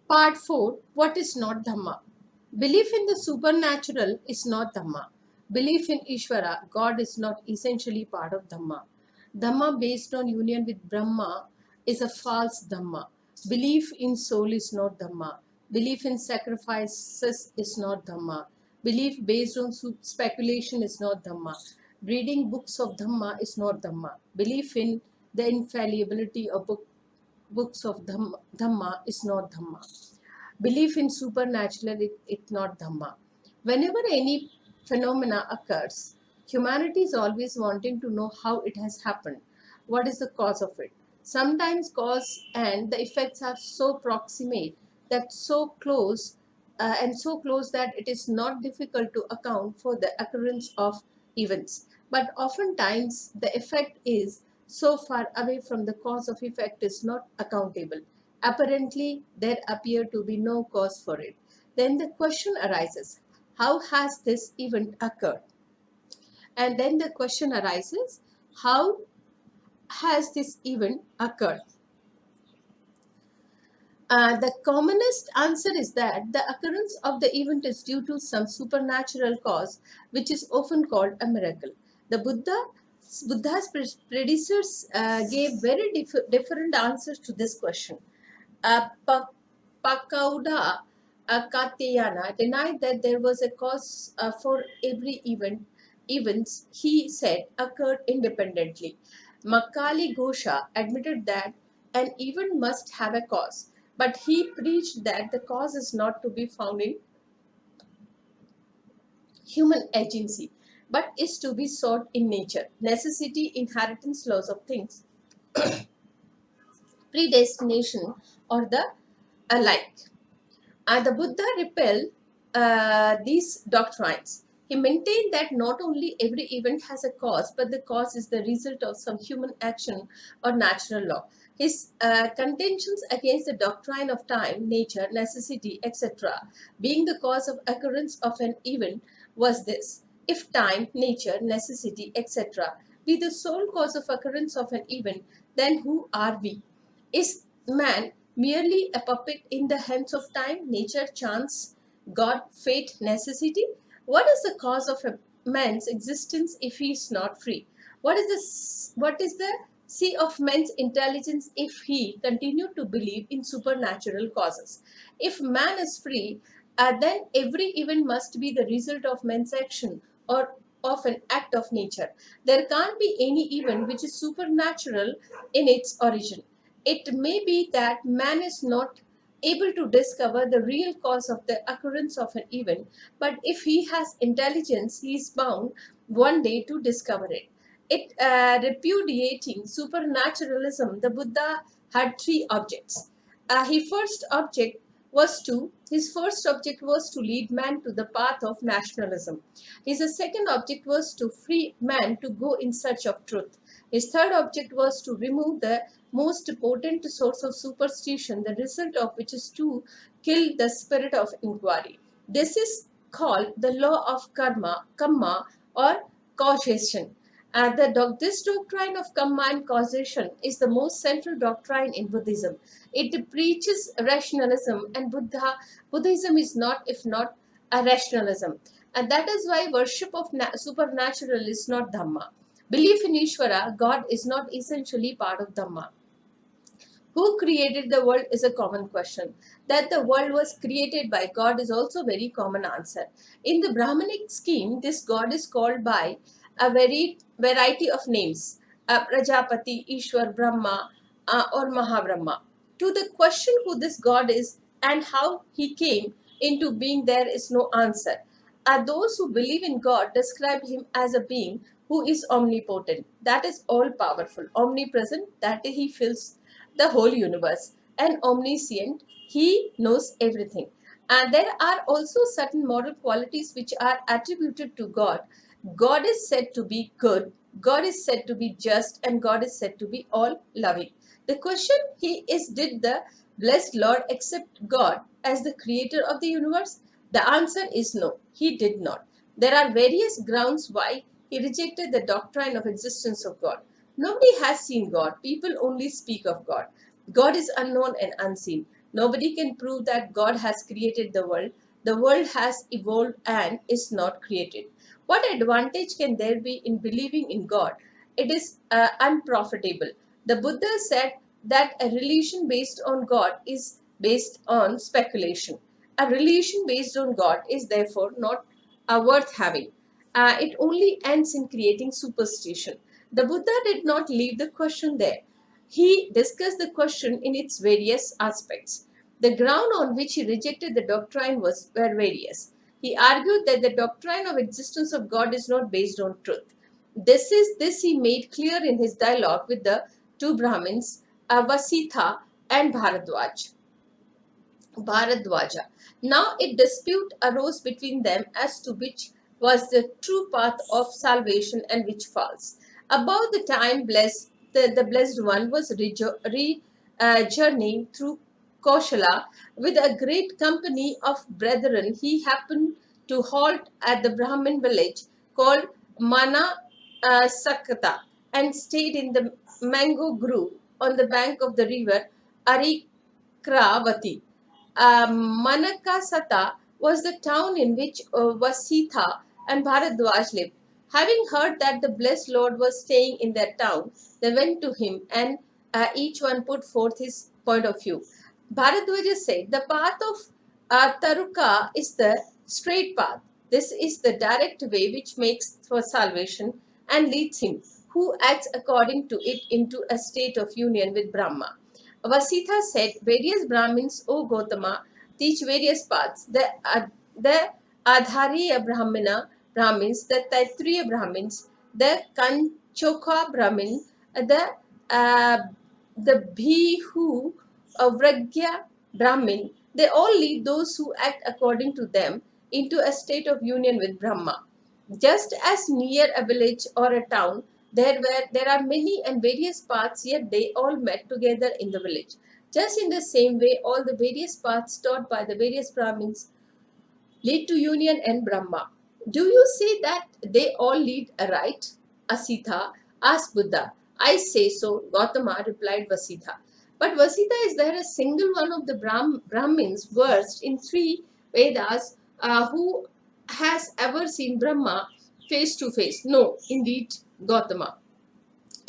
Part 4. What is not Dhamma? Belief in the supernatural is not Dhamma. Belief in Ishvara, God, is not essentially part of Dhamma. Dhamma based on union with Brahma is a false Dhamma. Belief in soul is not Dhamma. Belief in sacrifices is not Dhamma. Belief based on speculation is not Dhamma. Reading books of Dhamma is not Dhamma. Belief in the infallibility of books of Dhamma is not Dhamma. Belief in supernatural is not Dhamma. Whenever any phenomena occurs, humanity is always wanting to know how it has happened. What is the cause of it? Sometimes cause and the effects are so proximate that so close that it is not difficult to account for the occurrence of events. But oftentimes the effect is so far away from the cause of effect is not accountable. Apparently, there appear to be no cause for it. Then the question arises, how has this event occurred? And then the question arises, how has this event occurred? The commonest answer is that the occurrence of the event is due to some supernatural cause, which is often called a miracle. The Buddha's predecessors gave very different answers to this question. Pakauda Katyayana denied that there was a cause for every events he said occurred independently. Makali Ghosha admitted that an event must have a cause, but he preached that the cause is not to be found in human agency, but is to be sought in nature, necessity, inheritance, laws of things, predestination, or the alike. The Buddha repelled these doctrines. He maintained that not only every event has a cause, but the cause is the result of some human action or natural law. His contentions against the doctrine of time, nature, necessity, etc., being the cause of occurrence of an event, was this: if time, nature, necessity, etc., be the sole cause of occurrence of an event, then who are we? Is man merely a puppet in the hands of time, nature, chance, God, fate, necessity? What is the cause of a man's existence if he is not free? What is the sea of man's intelligence if he continue to believe in supernatural causes? If man is free, then every event must be the result of man's action or of an act of nature. There can't be any event which is supernatural in its origin. It may be that man is not able to discover the real cause of the occurrence of an event, but if he has intelligence, he is bound one day to discover it. Repudiating supernaturalism, the Buddha had three objects. His first object was to lead man to the path of nationalism. His second object was to free man to go in search of truth. His third object was to remove the most potent source of superstition, the result of which is to kill the spirit of inquiry. This is called the law of karma or causation. This doctrine of karma and causation is the most central doctrine in Buddhism. It preaches rationalism, and Buddhism is not, if not, a rationalism. And that is why worship of supernatural is not Dhamma. Belief in Ishvara, God, is not essentially part of Dhamma. Who created the world is a common question. That the world was created by God is also a very common answer. In the Brahmanic scheme, this God is called by a very variety of names: Prajapati, Ishwar, Brahma, or Mahabrahma. To the question who this God is and how he came into being, there is no answer. Those who believe in God describe him as a being who is omnipotent, that is all powerful, omnipresent, that he fills the whole universe, and omniscient, he knows everything. And there are also certain moral qualities which are attributed to God. God is said to be good, God is said to be just, and God is said to be all loving. The question he is, did the blessed Lord accept God as the creator of the universe? The answer is no, he did not. There are various grounds why he rejected the doctrine of existence of God. Nobody has seen God. People only speak of God. God is unknown and unseen. Nobody can prove that God has created the world. The world has evolved and is not created. What advantage can there be in believing in God? It is unprofitable. The Buddha said that a religion based on God is based on speculation. A religion based on God is therefore not worth having. It only ends in creating superstition. The Buddha did not leave the question there. He discussed the question in its various aspects. The ground on which he rejected the doctrine were various. He argued that the doctrine of existence of God is not based on truth. This he made clear in his dialogue with the two Brahmins, Vasitha and Bharadwaja. Now a dispute arose between them as to which was the true path of salvation and which false. About the time the Blessed One was journeying through Koshala with a great company of brethren, he happened to halt at the Brahmin village called Mana Sakata and stayed in the mango grove on the bank of the river Arikravati. Manakasata was the town in which Vasitha and Bharadwaj lived. Having heard that the blessed Lord was staying in that town, they went to him and each one put forth his point of view. Bharadwaja said, "The path of Taruka is the straight path. This is the direct way which makes for salvation and leads him who acts according to it into a state of union with Brahma." Vasitha said, "Various Brahmins, O Gautama, teach various paths. The Adhariya Brahmins, the Taittiriya Brahmins, the Kanchoka Brahmin, the uh, Bhihu Vragya Brahmin, they all lead those who act according to them into a state of union with Brahma. Just as near a village or a town, there are many and various paths, yet they all met together in the village. Just in the same way, all the various paths taught by the various Brahmins lead to union and Brahma. Do you say that they all lead aright? Asitha asked Buddha. I say so, Gautama replied Vasitha. But Vasitha, is there a single one of the Brahmins versed in three Vedas who has ever seen Brahma face to face? No, indeed, Gautama.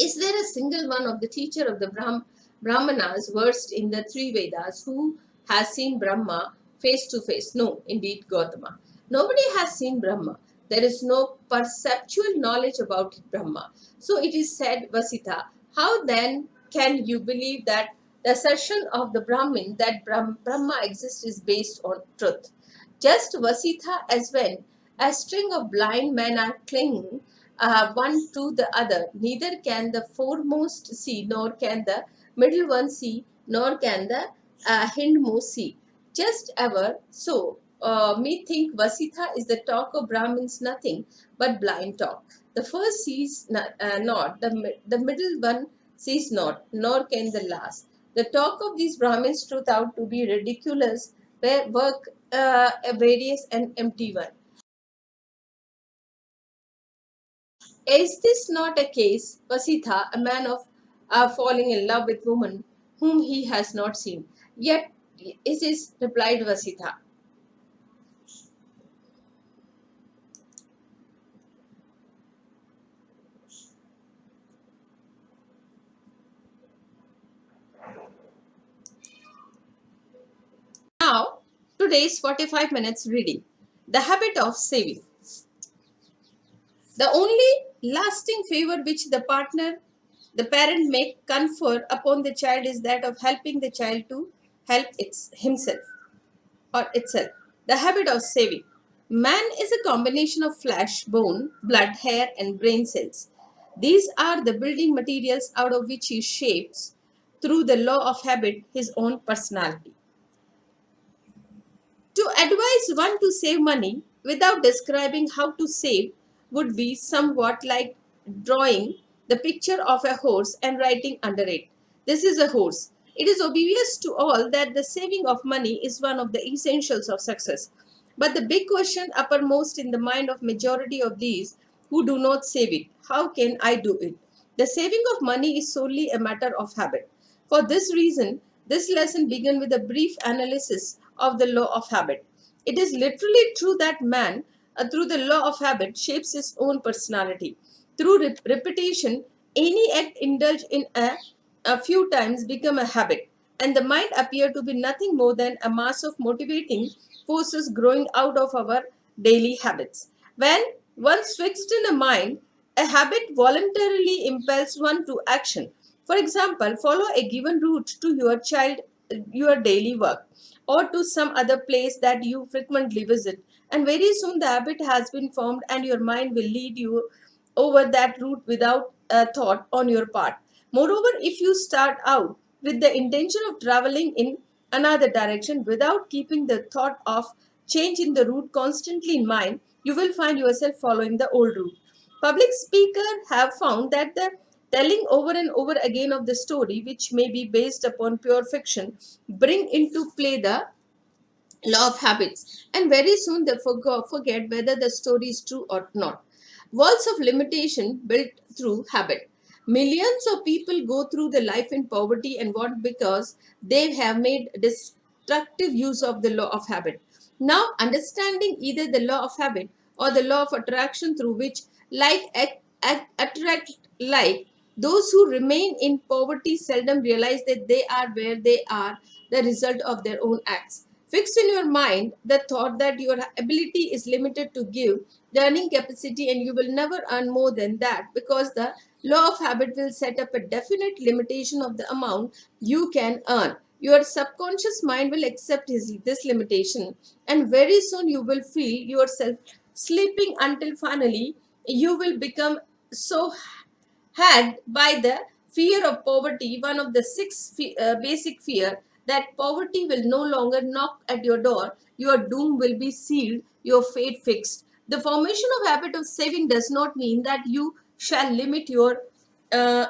Is there a single one of the teacher of the Brahmanas versed in the three Vedas who has seen Brahma face to face? No, indeed, Gautama. Nobody has seen Brahma. There is no perceptual knowledge about Brahma. So it is said, Vasitha, how then can you believe that the assertion of the Brahmin that Brahma exists is based on truth? Just Vasitha, as when a string of blind men are clinging one to the other, neither can the foremost see, nor can the middle one see, nor can the hindmost see. Just ever so, me think Vasitha is the talk of Brahmins nothing but blind talk. The first sees not, the middle one sees not, nor can the last. The talk of these Brahmins truth out to be ridiculous, where work a various and empty one. Is this not a case, Vasitha, a man of falling in love with woman whom he has not seen? Yet is this, replied Vasitha. Now, today's 45 minutes reading. The habit of saving. The only lasting favor which the parent may confer upon the child is that of helping the child to help himself or itself. The habit of saving. Man is a combination of flesh, bone, blood, hair, and brain cells. These are the building materials out of which he shapes, through the law of habit, his own personality. To advise one to save money without describing how to save would be somewhat like drawing the picture of a horse and writing under it, "This is a horse." It is obvious to all that the saving of money is one of the essentials of success. But the big question uppermost in the mind of majority of these who do not save it, how can I do it? The saving of money is solely a matter of habit. For this reason, This lesson began with a brief analysis of the law of habit. It is literally true that man, through the law of habit, shapes his own personality. Through repetition, any act indulged in a few times become a habit, and the mind appear to be nothing more than a mass of motivating forces growing out of our daily habits. When once fixed in a mind, a habit voluntarily impels one to action. For example, follow a given route to your daily work, or to some other place that you frequently visit, and very soon the habit has been formed, and your mind will lead you over that route without a thought on your part. Moreover, if you start out with the intention of traveling in another direction without keeping the thought of change in the route constantly in mind, you will find yourself following the old route. Public speakers have found that the telling over and over again of the story, which may be based upon pure fiction, bring into play the law of habits, and very soon they forget whether the story is true or not. Walls of limitation built through habit. Millions of people go through the life in poverty and what because they have made destructive use of the law of habit. Now, understanding either the law of habit or the law of attraction through which like attract like, those who remain in poverty seldom realize that they are where they are the result of their own acts. Fix in your mind the thought that your ability is limited to give the earning capacity and you will never earn more than that, because the law of habit will set up a definite limitation of the amount you can earn. Your subconscious mind will accept this limitation, and very soon you will feel yourself sleeping until finally you will become so had by the fear of poverty, one of the basic fear, that poverty will no longer knock at your door, your doom will be sealed, your fate fixed. The formation of habit of saving does not mean that you shall limit your uh,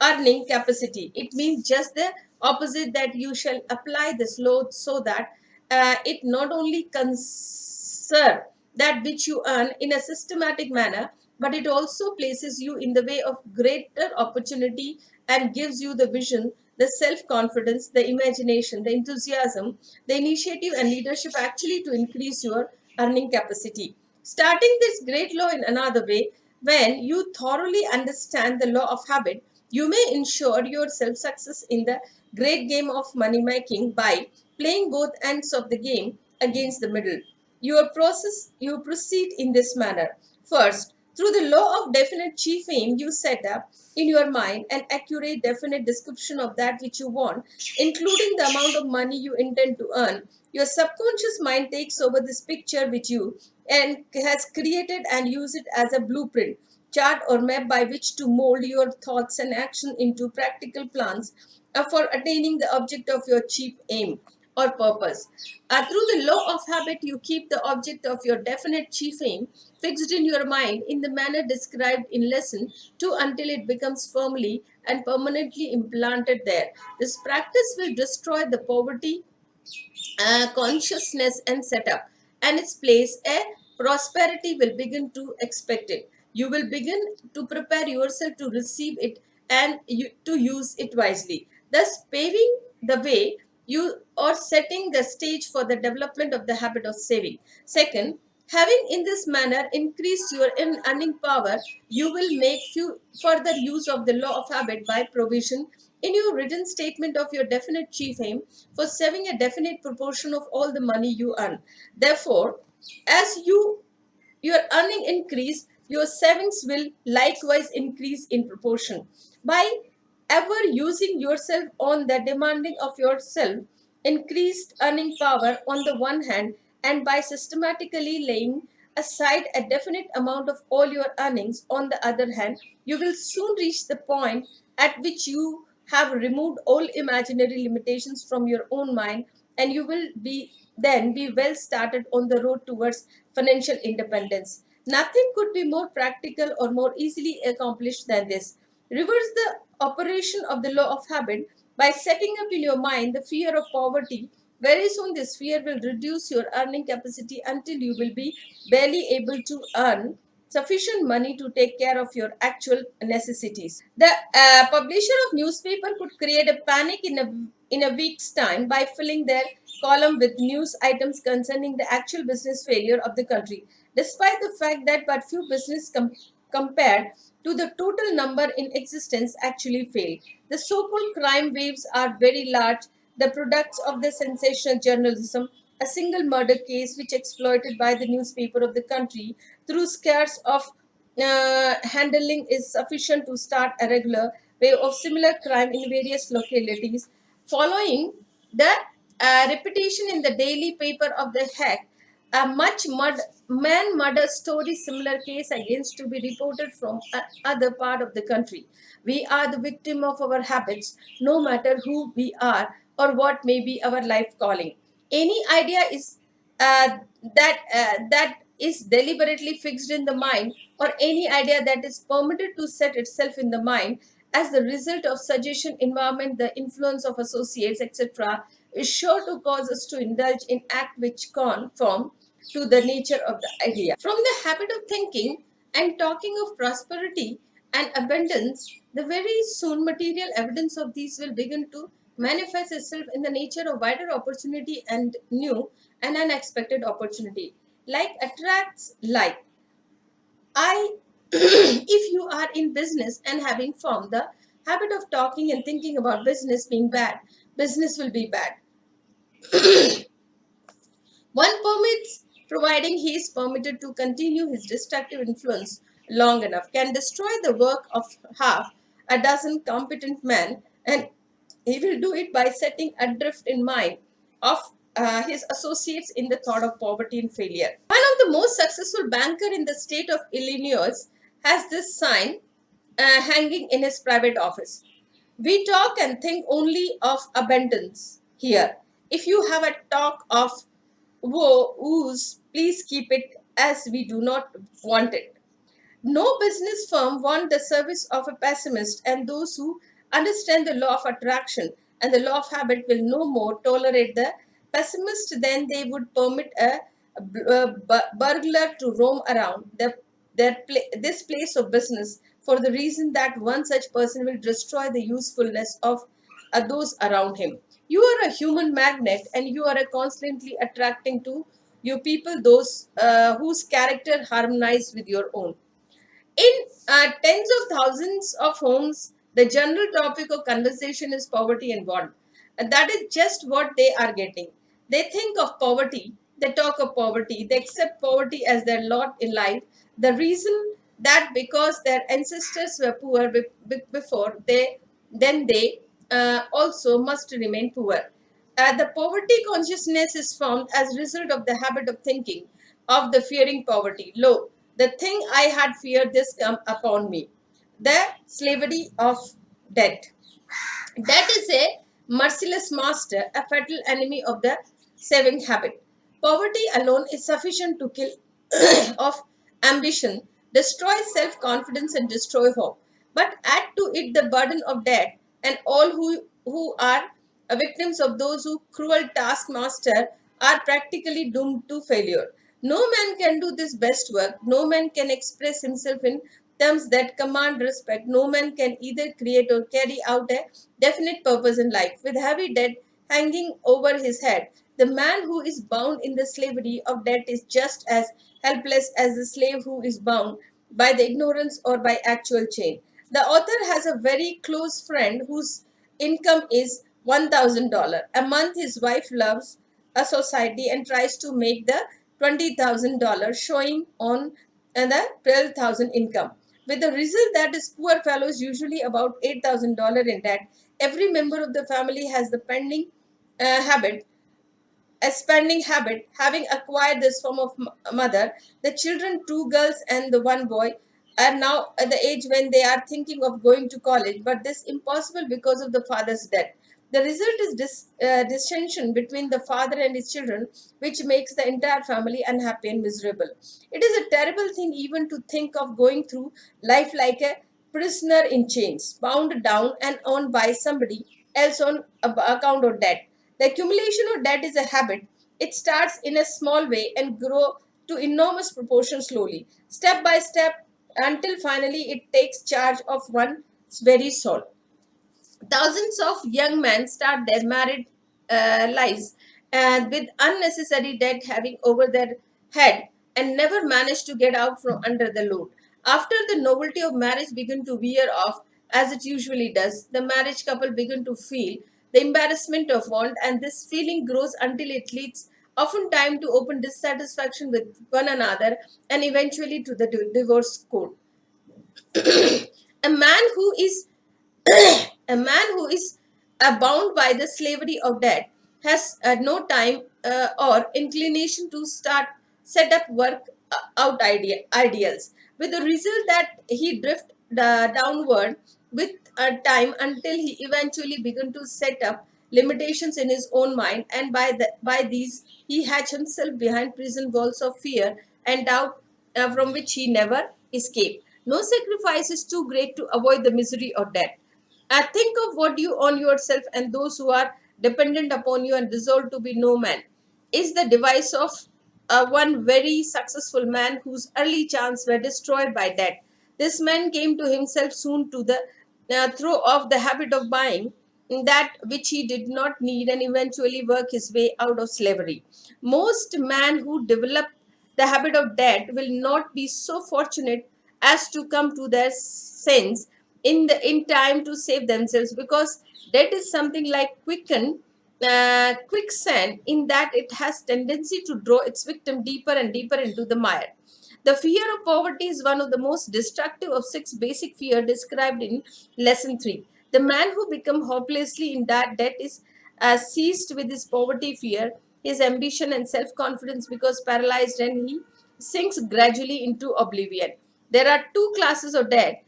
earning capacity. It means just the opposite, that you shall apply this load so that it not only conserve that which you earn in a systematic manner, but it also places you in the way of greater opportunity and gives you the vision, the self confidence, the imagination, the enthusiasm, the initiative, and leadership actually to increase your earning capacity. Starting this great law in another way, when you thoroughly understand the law of habit, you may ensure yourself success in the great game of money making by playing both ends of the game against the middle. You proceed in this manner. First, through the law of definite chief aim, you set up in your mind an accurate, definite description of that which you want, including the amount of money you intend to earn. Your subconscious mind takes over this picture with you and has created and use it as a blueprint, chart, or map by which to mold your thoughts and action into practical plans for attaining the object of your chief aim or purpose. Through the law of habit, you keep the object of your definite chief aim fixed in your mind in the manner described in lesson 2 until it becomes firmly and permanently implanted there. This practice will destroy the poverty consciousness and setup, and its place a prosperity will begin to expect it. You will begin to prepare yourself to receive it and to use it wisely, thus paving the way you are setting the stage for the development of the habit of saving. Second, having in this manner increased your earning power, you will make further use of the law of habit by provision in your written statement of your definite chief aim for saving a definite proportion of all the money you earn. Therefore, as your earning increase, your savings will likewise increase in proportion. By ever using yourself on the demanding of yourself, increased earning power on the one hand, and by systematically laying aside a definite amount of all your earnings on the other hand, you will soon reach the point at which you have removed all imaginary limitations from your own mind, and you will be well started on the road towards financial independence. Nothing could be more practical or more easily accomplished than this. Reverse the operation of the law of habit by setting up in your mind the fear of poverty. Very soon, this fear will reduce your earning capacity until you will be barely able to earn sufficient money to take care of your actual necessities. The publisher of newspaper could create a panic in a in a week's time by filling their column with news items concerning the actual business failure of the country, despite the fact that but few business compared to the total number in existence actually fail. The so-called crime waves are very large, the products of the sensational journalism, a single murder case which exploited by the newspaper of the country through scares of handling is sufficient to start a regular wave of similar crime in various localities. Following the repetition in the daily paper of the hack, a man murder story similar case against to be reported from other part of the country. We are the victim of our habits, no matter who we are or what may be our life calling. Any idea is uh, that is deliberately fixed in the mind, or any idea that is permitted to set itself in the mind as the result of suggestion, environment, the influence of associates, etc., is sure to cause us to indulge in act which conform to the nature of the idea. From the habit of thinking and talking of prosperity and abundance, the very soon material evidence of these will begin to manifest itself in the nature of wider opportunity and new and unexpected opportunity. Like attracts like. I, if you are in business and having formed the habit of talking and thinking about business being bad, business will be bad. One permits, providing he is permitted to continue his destructive influence long enough, can destroy the work of half a dozen competent men, and he will do it by setting adrift in mind of his associates in the thought of poverty and failure. One of the most successful banker in the state of Illinois has this sign hanging in his private office. We talk and think only of abundance here. If you have a talk of woes, please keep it as we do not want it. No business firm wants the service of a pessimist, and those who understand the law of attraction and the law of habit will no more tolerate the pessimist than they would permit a burglar to roam around this place of business, for the reason that one such person will destroy the usefulness of those around him. You are a human magnet, and you are constantly attracting to you people those whose character harmonize with your own. In tens of thousands of homes, the general topic of conversation is poverty and want. And that is just what they are getting. They think of poverty, they talk of poverty, they accept poverty as their lot in life. The reason that because their ancestors were poor before they also must remain poor. The poverty consciousness is formed as a result of the habit of thinking of the fearing poverty. Lo, the thing I had feared this come upon me, the slavery of debt. That is a merciless master, a fatal enemy of the saving habit. Poverty alone is sufficient to kill of ambition, destroy self-confidence and destroy hope. But add to it the burden of debt, and all who are victims of those who cruel taskmaster are practically doomed to failure. No man can do this best work. No man can express himself in terms that command respect. No man can either create or carry out a definite purpose in life. With heavy debt hanging over his head, the man who is bound in the slavery of debt is just as helpless as the slave who is bound by the ignorance or by actual chain. The author has a very close friend whose income is $1,000 a month. His wife loves a society and tries to make the $20,000 showing on the 12,000 income. With the result that is poor fellows usually about $8,000 in debt. Every member of the family has the pending habit a spending habit, having acquired this form of mother. The children, two girls and the one boy, are now at the age when they are thinking of going to college, but this impossible because of the father's death. The result is dissension between the father and his children, which makes the entire family unhappy and miserable. It is a terrible thing even to think of going through life like a prisoner in chains, bound down and owned by somebody else on account of debt. The accumulation of debt is a habit. It starts in a small way and grow to enormous proportions slowly, step by step, until finally it takes charge of one's very soul. Thousands of young men start their married lives and with unnecessary debt having over their head and never manage to get out from under the load. After the novelty of marriage began to wear off, as it usually does, the marriage couple begin to feel the embarrassment of want, and this feeling grows until it leads often time to open dissatisfaction with one another and eventually to the divorce court. A man who is a man who is bound by the slavery of debt has no time or inclination to start set up work out ideals, with the result that he drift downward with time until he eventually begin to set up limitations in his own mind, and by these he hatch himself behind prison walls of fear and doubt, from which he never escape. No sacrifice is too great to avoid the misery of debt. Think of what you own yourself and those who are dependent upon you and resolve to be no man, is the device of one very successful man whose early chance were destroyed by debt. This man came to himself soon to the throw off the habit of buying that which he did not need and eventually work his way out of slavery. Most men who develop the habit of debt will not be so fortunate as to come to their sense in time to save themselves, because debt is something like quicksand, in that it has tendency to draw its victim deeper and deeper into the mire. The fear of poverty is one of the most destructive of six basic fear described in lesson 3. The man who becomes hopelessly in that debt is seized with his poverty fear, his ambition and self-confidence because paralyzed, and he sinks gradually into oblivion. There are two classes of debt.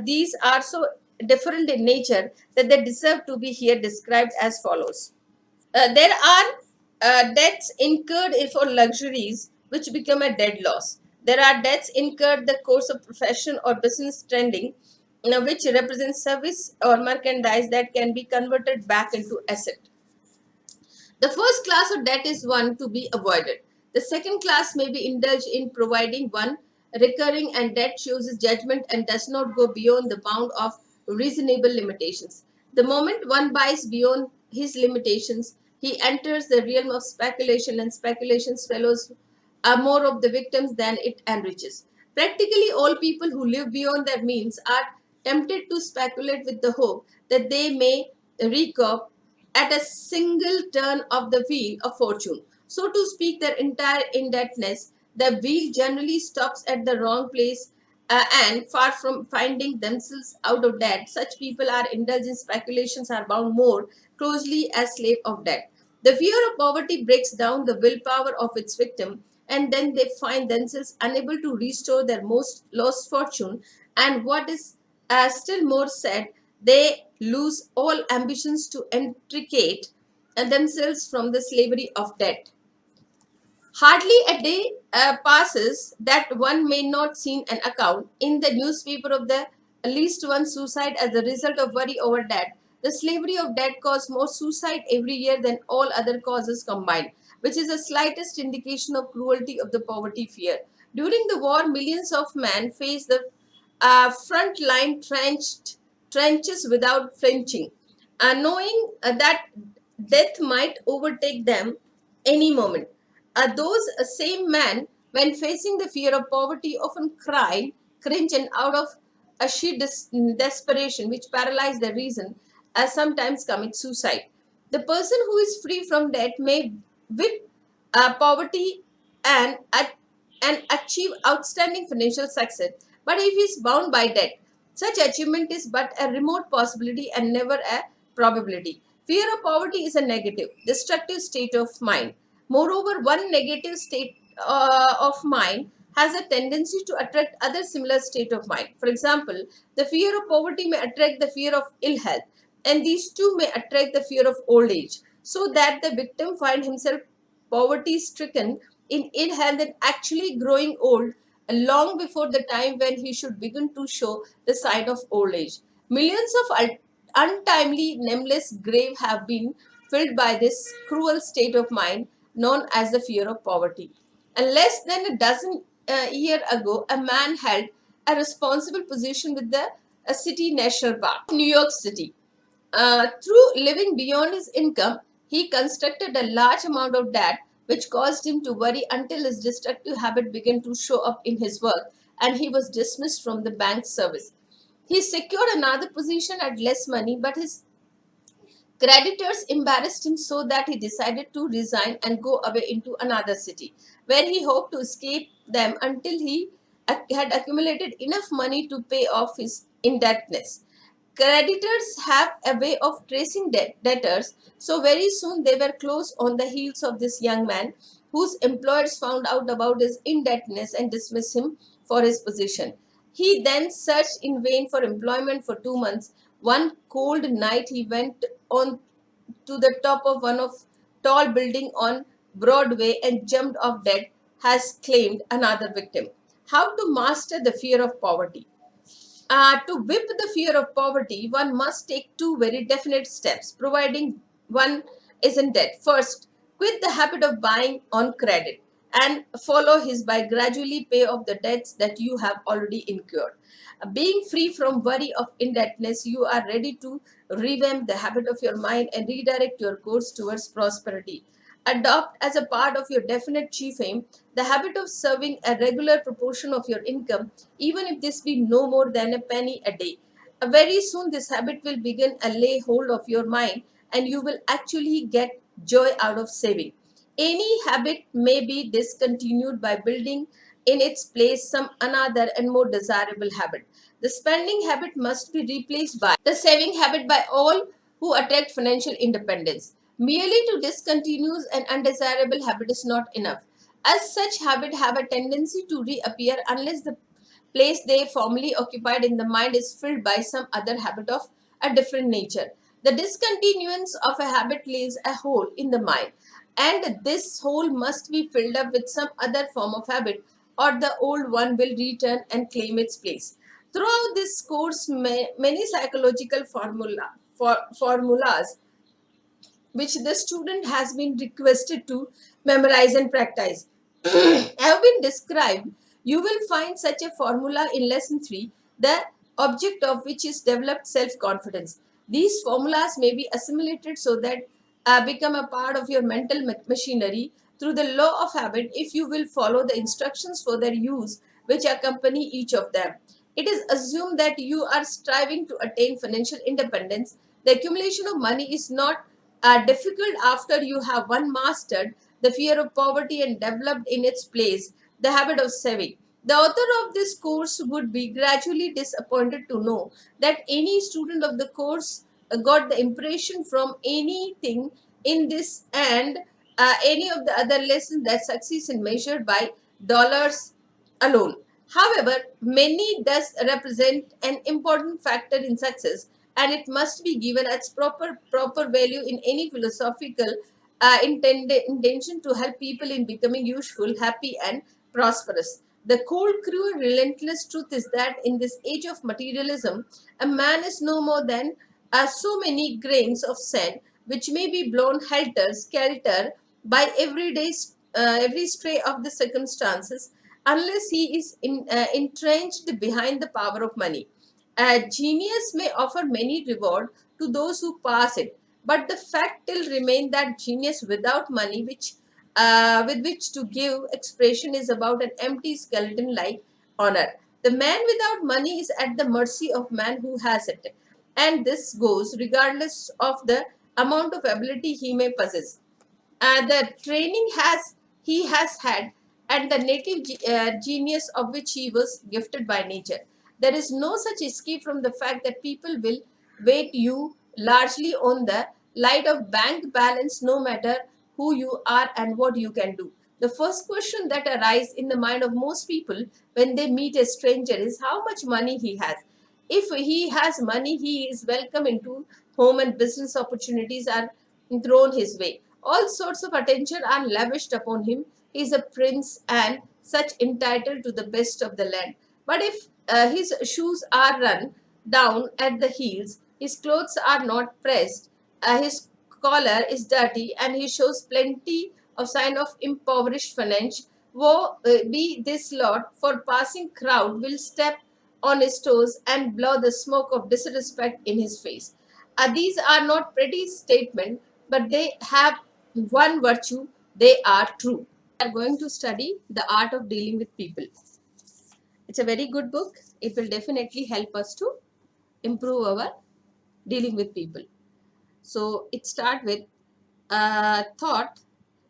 These are so different in nature that they deserve to be here described as follows. There are debts incurred for luxuries which become a dead loss. There are debts incurred the course of profession or business trending, which represents service or merchandise that can be converted back into asset. The first class of debt is one to be avoided. The second class may be indulged in providing one recurring, and debt shows his judgment and does not go beyond the bound of reasonable limitations. The moment one buys beyond his limitations, he enters the realm of speculation, and speculation swallows are more of the victims than it enriches. Practically all people who live beyond their means are tempted to speculate with the hope that they may recoup at a single turn of the wheel of fortune. So to speak, their entire indebtedness, the wheel generally stops at the wrong place, and far from finding themselves out of debt, such people are indulged in speculations are bound more closely as slave of debt. The fear of poverty breaks down the willpower of its victim, and then they find themselves unable to restore their most lost fortune. And what is still more sad, they lose all ambitions to extricate themselves from the slavery of debt. Hardly a day passes that one may not see an account in the newspaper of the least one suicide as a result of worry over debt. The slavery of debt causes more suicide every year than all other causes combined, which is the slightest indication of cruelty of the poverty fear. During the war, millions of men faced the front line trenches without flinching, knowing that death might overtake them any moment. Those same men, when facing the fear of poverty, often cried, cringe, and out of a sheer desperation which paralyzed their reason, sometimes commit suicide. The person who is free from debt may with poverty and achieve outstanding financial success. But if he is bound by debt, such achievement is but a remote possibility and never a probability. Fear of poverty is a negative, destructive state of mind. Moreover, one negative state of mind has a tendency to attract other similar state of mind. For example, the fear of poverty may attract the fear of ill health, and these two may attract the fear of old age, so that the victim find himself poverty stricken in ill health and actually growing old long before the time when he should begin to show the sign of old age. Millions of untimely nameless grave have been filled by this cruel state of mind known as the fear of poverty. And less than a dozen year ago, a man held a responsible position with the City National Park, New York City. Through living beyond his income, he constructed a large amount of debt, which caused him to worry until his destructive habit began to show up in his work and he was dismissed from the bank service. He secured another position at less money, but his creditors embarrassed him so that he decided to resign and go away into another city, where he hoped to escape them until he had accumulated enough money to pay off his indebtedness. Creditors have a way of tracing debtors, so very soon they were close on the heels of this young man, whose employers found out about his indebtedness and dismissed him for his position. He then searched in vain for employment for 2 months. One cold night, he went on to the top of one of tall building on Broadway and jumped off dead, has claimed another victim. How to master the fear of poverty? To whip the fear of poverty, one must take two very definite steps, providing one isn't dead. First, quit the habit of buying on credit and follow his by gradually pay off the debts that you have already incurred. Being free from worry of indebtedness, you are ready to revamp the habit of your mind and redirect your course towards prosperity. Adopt as a part of your definite chief aim the habit of serving a regular proportion of your income, even if this be no more than a penny a day. Very soon, this habit will begin a lay hold of your mind, and you will actually get joy out of saving. Any habit may be discontinued by building in its place some another and more desirable habit. The spending habit must be replaced by the saving habit by all who attract financial independence. Merely to discontinue an undesirable habit is not enough, as such habits have a tendency to reappear unless the place they formerly occupied in the mind is filled by some other habit of a different nature. The discontinuance of a habit leaves a hole in the mind, and this hole must be filled up with some other form of habit, or the old one will return and claim its place. Throughout this course, many psychological formulas which the student has been requested to memorize and practice have been described. You will find such a formula in lesson 3, the object of which is developed self-confidence. These formulas may be assimilated so that become a part of your mental machinery through the law of habit if you will follow the instructions for their use which accompany each of them. It is assumed that you are striving to attain financial independence. The accumulation of money is not difficult after you have one mastered the fear of poverty and developed in its place the habit of saving. The author of this course would be gradually disappointed to know that any student of the course got the impression from anything in this and any of the other lessons that succeeds in measured by dollars alone. However, many does represent an important factor in success, and it must be given its proper value in any philosophical intention to help people in becoming useful, happy, and prosperous. The cold, cruel, relentless truth is that in this age of materialism, a man is no more than so many grains of sand, which may be blown helter skelter by every stray of the circumstances, unless he is entrenched behind the power of money. A genius may offer many reward to those who pass it, but the fact still remains that genius without money, which with which to give expression, is about an empty skeleton like honor. The man without money is at the mercy of man who has it, and this goes regardless of the amount of ability he may possess, the training has he has had, and the native genius of which he was gifted by nature. There is no such escape from the fact that people will weight you largely on the light of bank balance, no matter who you are and what you can do. The first question that arises in the mind of most people when they meet a stranger is how much money he has. If he has money, he is welcome into home, and business opportunities are thrown his way. All sorts of attention are lavished upon him. He is a prince and such entitled to the best of the land. But if his shoes are run down at the heels, his clothes are not pressed, his collar is dirty, and he shows plenty of sign of impoverished finance, woe be this lot, for passing crowd will step on his toes and blow the smoke of disrespect in his face. These are not pretty statements, but they have one virtue: they are true. We are going to study the art of dealing with people. It's a very good book. It will definitely help us to improve our dealing with people. So it starts with thought.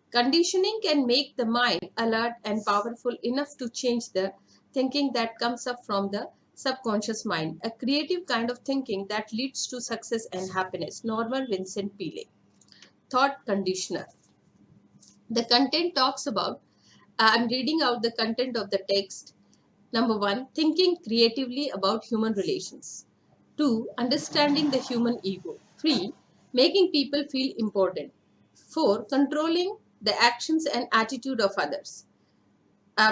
Conditioning can make the mind alert and powerful enough to change the thinking that comes up from the subconscious mind, a creative kind of thinking that leads to success and happiness. Norman Vincent Peale. Thought conditioner. The content talks about, I'm reading out the content of the text. Number one, thinking creatively about human relations. Two, understanding the human ego. Three, making people feel important. Four, controlling the actions and attitude of others.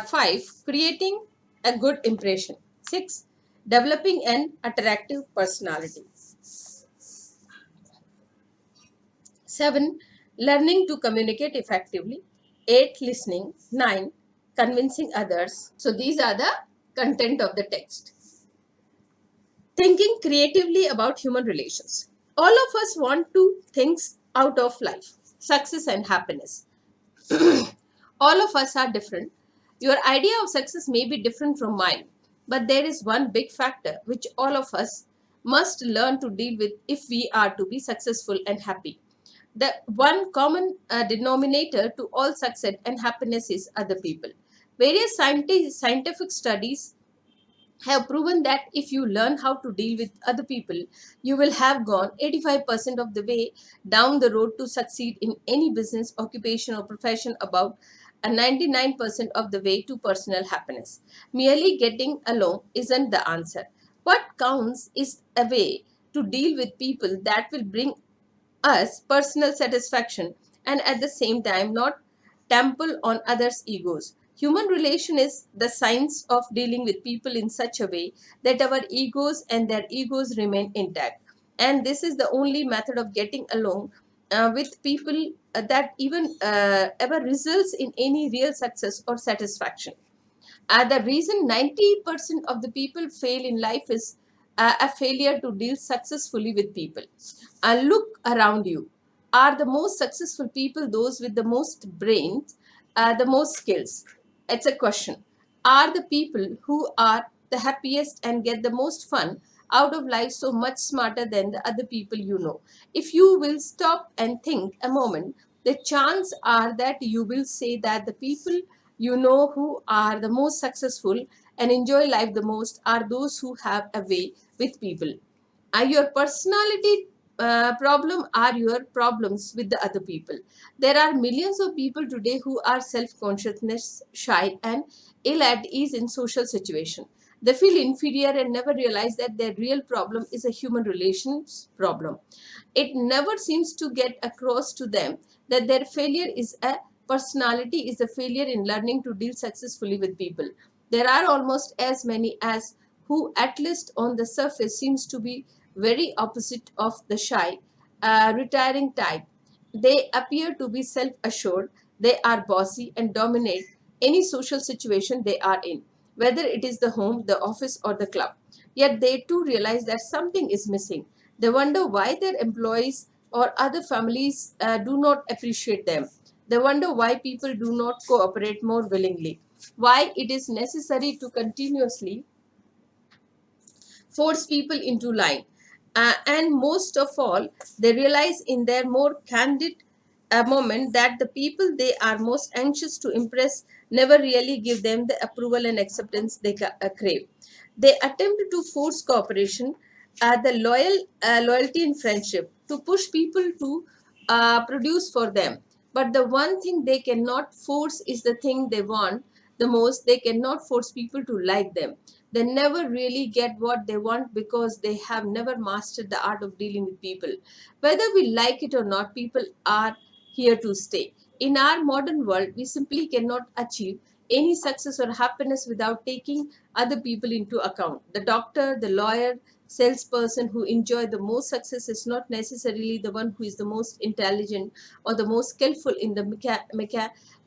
Five, creating a good impression. Six, developing an attractive personality. Seven, learning to communicate effectively. Eight, listening. Nine, convincing others. So these are the content of the text. Thinking creatively about human relations. All of us want to things out of life, success and happiness. All of us are different. Your idea of success may be different from mine, but there is one big factor which all of us must learn to deal with if we are to be successful and happy. The one common denominator to all success and happiness is other people. Various scientific studies have proven that if you learn how to deal with other people, you will have gone 85% of the way down the road to succeed in any business, occupation, or profession, about a 99% of the way to personal happiness. Merely getting along isn't the answer. What counts is a way to deal with people that will bring us personal satisfaction and at the same time not trample on others' egos. Human relation is the science of dealing with people in such a way that our egos and their egos remain intact. And this is the only method of getting along with people that even ever results in any real success or satisfaction. The reason 90% of the people fail in life is a failure to deal successfully with people. Look around you. Are the most successful people those with the most brains, the most skills? It's a question. Are the people who are the happiest and get the most fun out of life so much smarter than the other people you know? If you will stop and think a moment, the chances are that you will say that the people you know who are the most successful and enjoy life the most are those who have a way with people. Your personality problem are your problems with the other people. There are millions of people today who are self-consciousness, shy, and ill at ease in social situation. They feel inferior and never realize that their real problem is a human relations problem. It never seems to get across to them that their failure is a personality, is a failure in learning to deal successfully with people. There are almost as many as who, at least on the surface, seems to be very opposite of the shy, retiring type. They appear to be self-assured, they are bossy and dominate any social situation they are in, whether it is the home, the office, or the club. Yet they too realize that something is missing. They wonder why their employees or other families do not appreciate them. They wonder why people do not cooperate more willingly, why it is necessary to continuously force people into line. And most of all, they realize in their more candid moment that the people they are most anxious to impress never really give them the approval and acceptance they crave. They attempt to force cooperation, the loyalty and friendship, to push people to produce for them. But the one thing they cannot force is the thing they want the most. They cannot force people to like them. They never really get what they want because they have never mastered the art of dealing with people. Whether we like it or not, people are here to stay. In our modern world, we simply cannot achieve any success or happiness without taking other people into account. The doctor, the lawyer, salesperson who enjoy the most success is not necessarily the one who is the most intelligent or the most skillful in the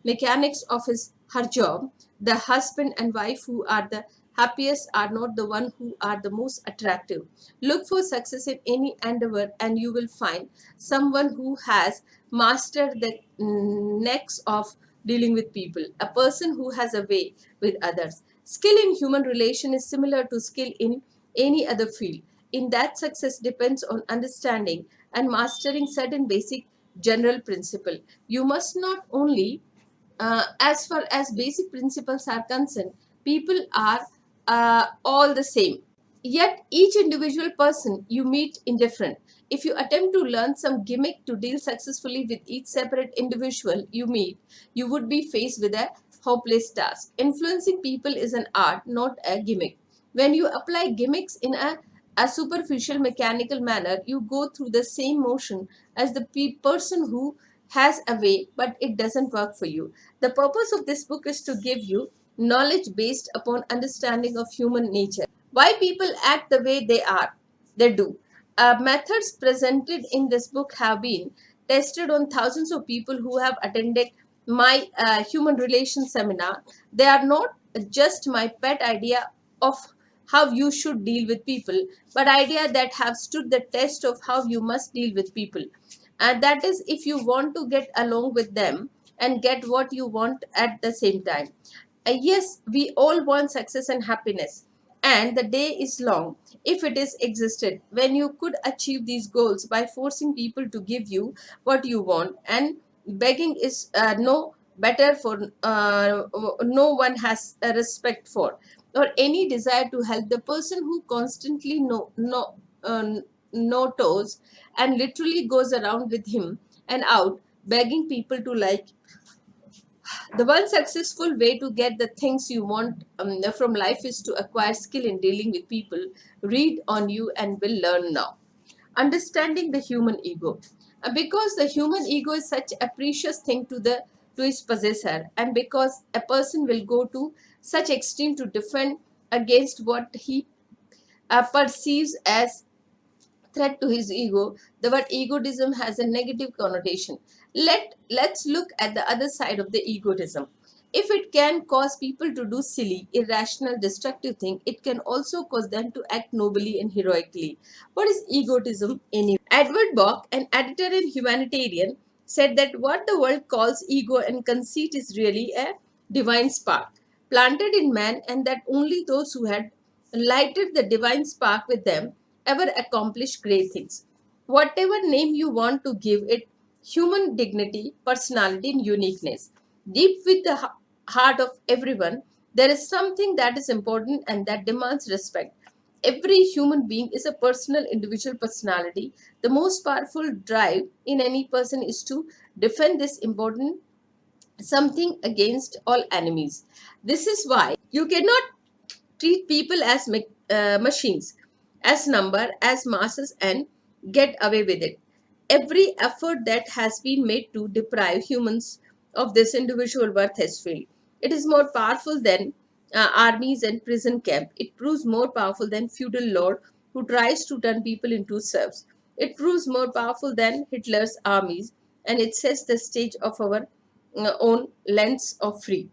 mechanics of his her job. The husband and wife who are the happiest are not the one who are the most attractive. Look for success in any endeavor and you will find someone who has mastered the next of dealing with people, a person who has a way with others. Skill in human relation is similar to skill in any other field, in that success depends on understanding and mastering certain basic general principle. You must not only, as far as basic principles are concerned, people are all the same. Yet each individual person you meet in different. If you attempt to learn some gimmick to deal successfully with each separate individual you meet, you would be faced with a hopeless task. Influencing people is an art, not a gimmick. When you apply gimmicks in a superficial mechanical manner, you go through the same motion as the person who has a way, but it doesn't work for you. The purpose of this book is to give you knowledge based upon understanding of human nature, why people act the way they do. Methods presented in this book have been tested on thousands of people who have attended my human relations seminar. They are not just my pet idea of how you should deal with people, but idea that have stood the test of how you must deal with people. And that is if you want to get along with them and get what you want at the same time. Yes, we all want success and happiness, and the day is long if it is existed when you could achieve these goals by forcing people to give you what you want, and begging is no better for no one has a respect for or any desire to help. The person who constantly no toes and literally goes around with him and out begging people to like. The one successful way to get the things you want from life is to acquire skill in dealing with people. Read on you and will learn now. Understanding the human ego. Because the human ego is such a precious thing to its possessor, and because a person will go to such extreme to defend against what he perceives as threat to his ego, the word egotism has a negative connotation. Let's look at the other side of the egotism. If it can cause people to do silly, irrational, destructive things, it can also cause them to act nobly and heroically. What is egotism anyway? Edward Bok, an editor and humanitarian, said that what the world calls ego and conceit is really a divine spark planted in man, and that only those who had lighted the divine spark with them ever accomplish great things. Whatever name you want to give it, human dignity, personality, and uniqueness. Deep with the heart of everyone, there is something that is important and that demands respect. Every human being is a personal, individual personality. The most powerful drive in any person is to defend this important something against all enemies. This is why you cannot treat people as machines, as number, as masses, and get away with it. Every effort that has been made to deprive humans of this individual worth has failed. It is more powerful than armies and prison camp. It proves more powerful than feudal lord who tries to turn people into serfs. It proves more powerful than Hitler's armies, and it sets the stage of our own lens of free.